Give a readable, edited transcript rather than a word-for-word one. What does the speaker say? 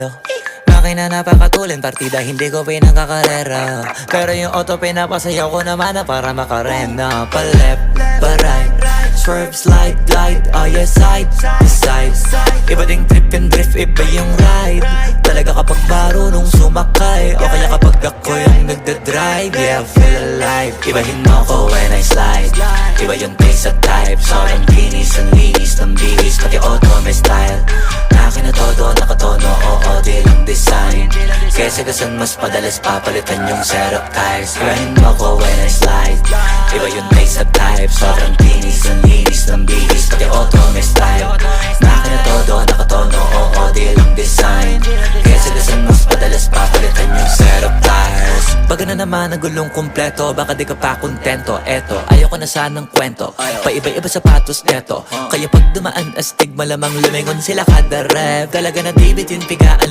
Makina napakatulin, partida hindi ko pinagkakarera. Pero yung auto pinapasayaw ko naman na para makarena. Pa-left, pa-right, swerve, slide, glide. Oh yeah, side to side. Iba ding trip and drift, iba yung ride. Talaga kapag marunong sumakay, o kaya kapag ako yung nagdadrive. Yeah, feel alive. Ibahin mo ko when I slide. Iba yung taste at type. Sobrang kinis, ang linis ng bihis. Pati auto may style. Akin na todo, nakatono, oo, di lang design. Kesa gasan mas padalas papalitan yung setup tires. Ibahin mo ko when I slide. Iba yung taste at type. Sobrang kinis, ang linis ng bihis. Pati auto may style. Akin na todo, nakatono, oo, di lang design. Kesa gasan mas padalas papalitan yung setup tires. Pag na naman ang gulong kumpleto, baka di ka pa kontento. Eto, ayoko na sanang kwento. Paiba-iba sapatos neto. Kaya pag dumaan astig, malamang lumingon sila kada rep. Talaga na David yung pigaan.